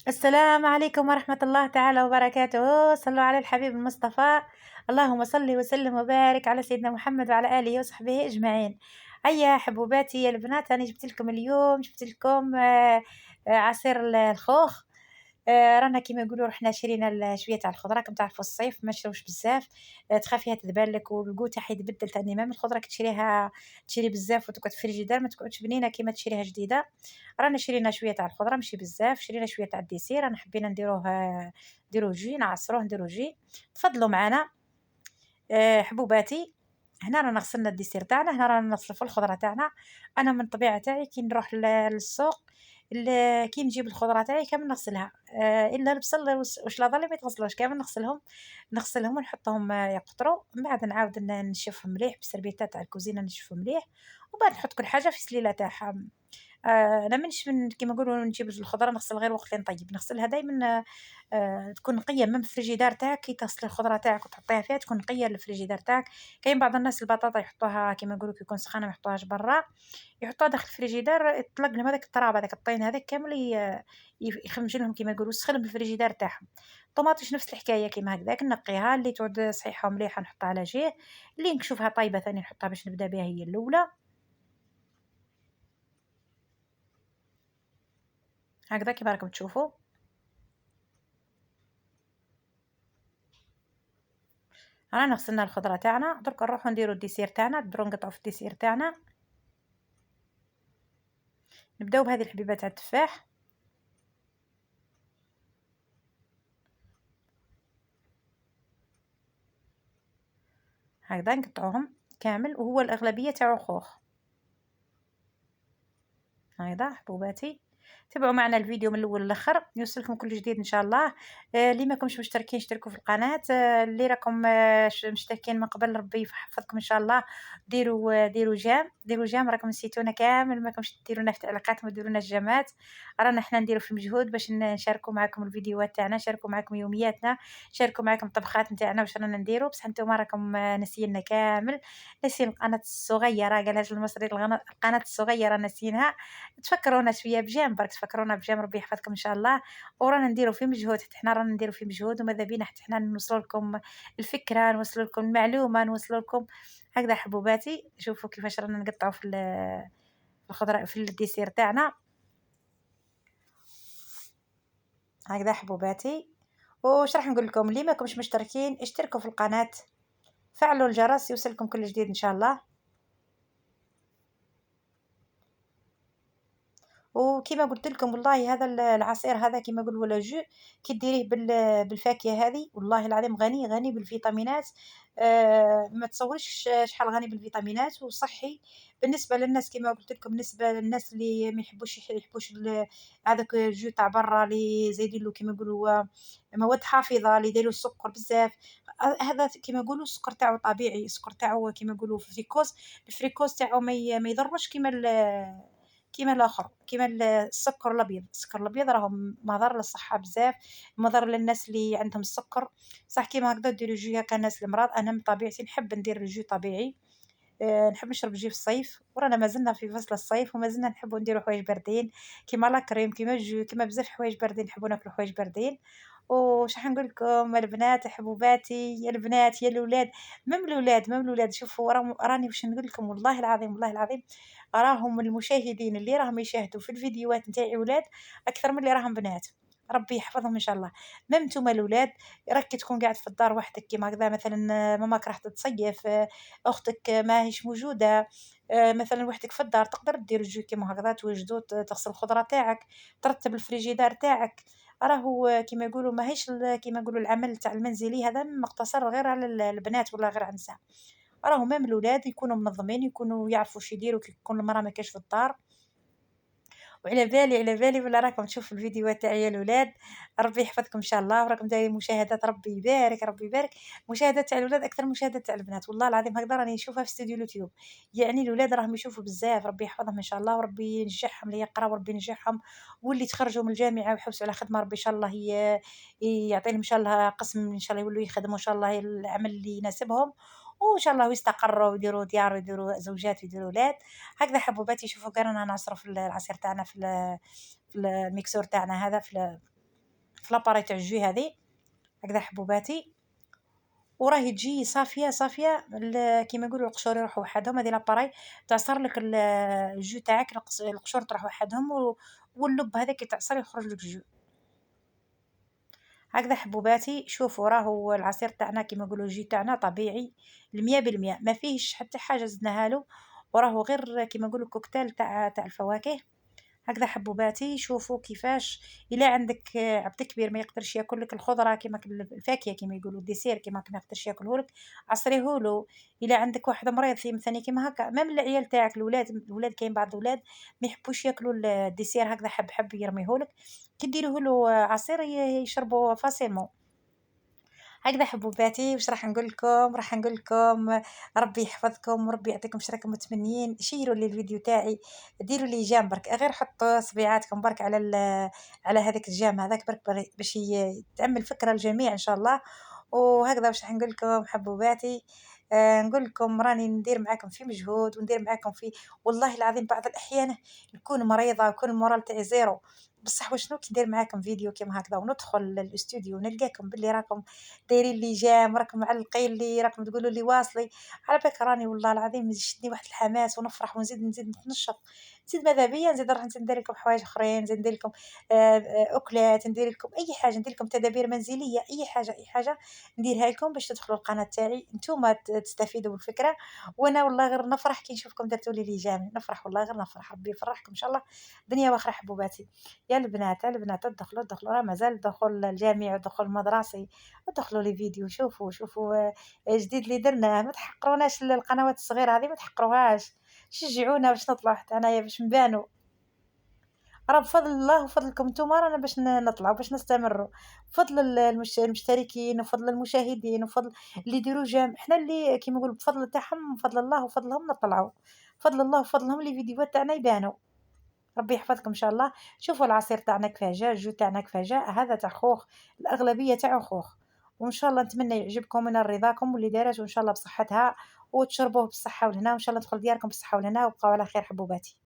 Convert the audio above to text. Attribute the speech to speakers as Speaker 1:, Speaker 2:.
Speaker 1: السلام عليكم ورحمة الله تعالى وبركاته. صلوا على الحبيب المصطفى. اللهم صل وسلم وبارك على سيدنا محمد وعلى آله وصحبه أجمعين. هيا حبوباتي يا البنات، أنا جبت لكم اليوم، جبت لكم عصير الخوخ. رانا كيما يقولوا رحنا شرينا شوية تاع الخضرة، راكم تعرفوا الصيف ما نشروش بزاف. تخافيها تذبل لك والقو تاعها يتبدل تاني، ما من الخضرة كي تشريها تشري بزاف وتقعد في الفريجيدار ما تقعدش بنينة كيما تشريها جديدة. رانا شرينا شوية تاع الخضرة ماشي بزاف، شرينا شوية تاع الديسير، رانا حبينا نديروه نديروه جي، نعصروه نديروه جي. تفضلوا معنا حبوباتي. هنا رانا غسلنا الديسير تاعنا، هنا رانا نصرفوا الخضرة تاعنا. أنا من الطبيعة تاعي كي نروح للسوق كي نجيب الخضرة تاعي كامل نغسلها، إلا البصل والشلاضة اللي ما يتغسلوش كامل نغسلهم ونحطهم يقطروا، من بعد نعاود نشفهم مليح بالسربيتات تاع الكوزينة نشفهم مليح، ومن بعد نحط كل حاجة في سليلة تاعها. أنا مانيش من كيما نقولوا نجيب الخضرة نغسل غير وقت اللي نطيب، نغسلها دايمًا تكون نقية من الفريجيدار تاعك، كي تغسلي الخضرة تاعك وتحطيها فيها تكون نقية الفريجيدار تاعك. كاين بعض الناس البطاطا يحطوها كيما نقولوا كي يكون سخانة ما يحطوهاش برا، يحطوها داخل الفريجيدار تطلق لهم هذاك التراب هذاك الطين هذاك كامل يخمج لهم كيما يقولوا يسخن بالفريجيدار تاعهم. الطوماطيش نفس الحكاية كيما هكذاك نقيها، اللي تعود صحيحة ومليحة نحطها على جيه، اللي نشوفها طايبة ثاني نحطها باش نبدا بها هي الأولى. هكذا كيما راكم تشوفوا. رانا غسلنا الخضرة تاعنا، درك نروحو نديرو الديسير تاعنا، نديرو نقطعو في الديسير تاعنا. نبداو بهذه الحبيبة تاع التفاح، هكذا نقطعوهم كامل، وهو الأغلبية تاعو خوخ. هكذا حبوباتي، تابعوا معنا الفيديو من الاول للاخر يوصلكم كل جديد ان شاء الله. اللي ماكمش مشتركين اشتركوا في القناه، اللي راكم مشتركين من قبل ربي يحفظكم ان شاء الله. ديروا جام، ديروا جام، راكم نسيتونا كامل ماكمش ديرونا في تعليقات ما ديرونا الجامات. رانا حنا نديروا في مجهود باش نشاركوا معكم الفيديوهات تاعنا، نشاركوا معكم يومياتنا، نشاركوا معكم الطبخات نتاعنا واش رانا نديروا، بصح نتوما راكم ناسييننا كامل. ناسين القناه الصغيره، قالها المصري القناه الصغيره ناسينها. تفكرونا شويه بجام، برك تفكرونا بجام، ربي يحفظكم ان شاء الله. ورانا نديروا في مجهود، حتى حنا رانا نديروا في مجهود، وماذا بينا حتى حنا نوصلوا لكم الفكره، نوصلوا لكم المعلومه، نوصلوا لكم. هكذا حبوباتي، شوفوا كيفاش رانا نقطعوا في الخضره في الديسير تاعنا. هكذا حبوباتي. وش راح نقول لكم، اللي ماكمش مشتركين اشتركوا في القناه، فعلوا الجرس يوصلكم كل جديد ان شاء الله. وكيما قلت لكم والله هذا العصير هذا كيما نقولوا ولا جو، كي ديريه بالفاكهه هذه والله العظيم غني غني بالفيتامينات. ما تصوريش شحال غني بالفيتامينات وصحي بالنسبه للناس، كيما قلت لكم بالنسبه للناس اللي ما يحبوش هذاك الجو تاع برا اللي زايدين له كيما نقولوا مواد حافظه اللي يديروا السكر بزاف. هذا كيما يقولوا السكر تاعو طبيعي، السكر تاعو كيما يقولوا فريكوز، الفريكوز تاعو ما يضرش كيما الاخر، كيما السكر الابيض، السكر الابيض راه مضر للصحه بزاف، مضر للناس اللي عندهم السكر. صح كيما هكذا ديروا جو هكا الناس المراض، انا من طبيعتي نحب ندير الجو طبيعي. نحب نشرب جي في الصيف، ورانا مازلنا في فصل الصيف ومازلنا نحبوا نديروا حوايج باردين، كيما لا كريم كيما الجو كيما بزاف حوايج باردين، نحبوا ناكلوا حوايج باردين. وش نقول لكم البنات حبوباتي، يا البنات يا الاولاد، مم الاولاد شوفوا راني واش نقول لكم والله العظيم والله العظيم، راهم المشاهدين اللي راهم يشاهدوا في الفيديوهات نتاعي ولاد اكثر من اللي راهم بنات، ربي يحفظهم ان شاء الله. ميم نتوما الاولاد، راك كي تكون قاعد في الدار وحدك كيما هكذا مثلا، ماماك راح تصيف، اختك ماهيش موجوده، مثلا وحدك في الدار تقدر دير الجو كيما هكذا توجدو، تغسل الخضره تاعك، ترتب الفريجيدار تاعك. راهو كيما يقولوا ماهيش كيما يقولوا العمل تاع المنزلي هذا مقتصر غير على البنات ولا غير على النساء، راهو مام الولاد يكونوا منظمين، يكونوا يعرفوا واش يديروا كي تكون المراه ما كاش في الدار. وعلى بالي بلي راكم تشوفوا الفيديوهات تاعي يا الولاد، ربي يحفظكم ان شاء الله، وراكم دايرين مشاهدات، ربي يبارك ربي يبارك. مشاهدات تاع الولاد اكثر من مشاهدات تاع البنات، والله العظيم هكذا راني نشوفها في استوديو اليوتيوب، يعني الولاد راهم يشوفوا بزاف، ربي يحفظهم ان شاء الله، وربي ينجحهم اللي يقراو وربي ينجحهم، واللي تخرجوا من الجامعه ويحوسوا على خدمه ربي ان شاء الله يعطيهم ان شاء الله قسم ان شاء الله يولوا يخدموا ان شاء الله العمل اللي يناسبهم، وان شاء الله يستقروا ويديروا ديار ويديروا زوجات ويديروا اولاد. هكذا حبوباتي، شوفوا كان رانا نعصروا في العصير تاعنا في الميكسور تاعنا هذا، في لاباري تاع الجو هذه هكذا حبوباتي، وراهي تجي صافيه صافيه كيما يقولوا القشور يروحوا وحدهم. هذه لاباري تعصر لك الجو تاعك، القشور تروح وحدهم واللب هذاك يتعصر يخرج لك الجو هكذا حبوباتي. شوفوا راهو العصير تاعنا كيما نقولوا الجي تاعنا طبيعي 100%، ما فيهش حتى حاجه زدناها له، وراهو غير كيما نقولوا كوكتيل تاع الفواكه هكذا حبوباتي. شوفوا كيفاش الا عندك عبد كبير ما يقدرش ياكل لك الخضره كيما الفاكهه كيما يقولوا الديسير كيما ما يقدرش ياكلهولك، عصريهولو. الا عندك واحد مريض مثلا كيما هكا، ميم العيال تاعك الولاد كاين بعض الولاد ما يحبوش ياكلوا الديسير هكذا، حب حب يرميهولك، كي ديريهولو عصير يشربوا فاسيلمون هكذا حبوباتي. واش راح نقول لكم؟ راح نقول لكم ربي يحفظكم وربي يعطيكم اش راكم متمنيين. شيروا لي الفيديو تاعي، ديروا لي جيم برك، غير حطوا صبيعاتكم برك على على هذاك الجيم هذاك برك باش تعمل فكره الجميع ان شاء الله. وهكذا واش راح نقول لكم حبوباتي. نقول لكم راني ندير معاكم في مجهود وندير معاكم في، والله العظيم بعض الاحيان نكون مريضه ويكون المورال تاعي زيرو، بصح وشنو كي ندير معاكم فيديو كيما هكذا وندخل للاستوديو ونلقاكم باللي راكم دايرين لي جيم، راكم معلقين لي، راكم تقولوا لي واصلي، على بالك راني والله العظيم يشدني واحد الحماس ونفرح ونزيد نتنشط، نزيد ماذا بيا نزيد نروح ندير لكم حوايج اخرين، نزيد ندير لكم اكلات، ندير لكم اي حاجه، ندير لكم تدابير منزليه، اي حاجه اي حاجه نديرها لكم باش تدخلوا القناه تاعي نتوما تستفيدوا بالفكره. وانا والله غير نفرح كي نشوفكم درتوا لي جيم، نفرح والله غير نفرح، ربي يفرحكم ان شاء الله دنيا واخره حبوباتي. يا البنات البنات ادخلوا راه مازال الدخول الجامعي والدخول المدرسي، ادخلوا لي فيديو شوفوا جديد اللي درناه، ما تحقروناش القنوات الصغيره هذه، ما تحقروهاش، شجعونا باش نطلعوا حتى انايا باش نبانوا، راه بفضل الله وفضلكم نتوما رانا باش نطلعوا باش نستمروا، بفضل المشتركين وفضل المشاهدين وفضل اللي يديروا جيم، حنا اللي كيما نقولوا بفضل تاعهم بفضل الله وفضلهم نطلعوا، بفضل الله وفضلهم لي فيديوهات تاعنا يبانوا. ربي يحفظكم إن شاء الله. شوفوا العصير تاعنا كيفاه جا، الجو تاعنا كيفاه جا، هذا تاع خوخ، الأغلبية تاعو خوخ، وإن شاء الله نتمنى يعجبكم ونال رضاكم واللي دارته إن شاء الله بصحتها وتشربوه بالصحة والهنا، وإن شاء الله تدخل دياركم بالصحة والهنا، وبقاو على خير حبوباتي.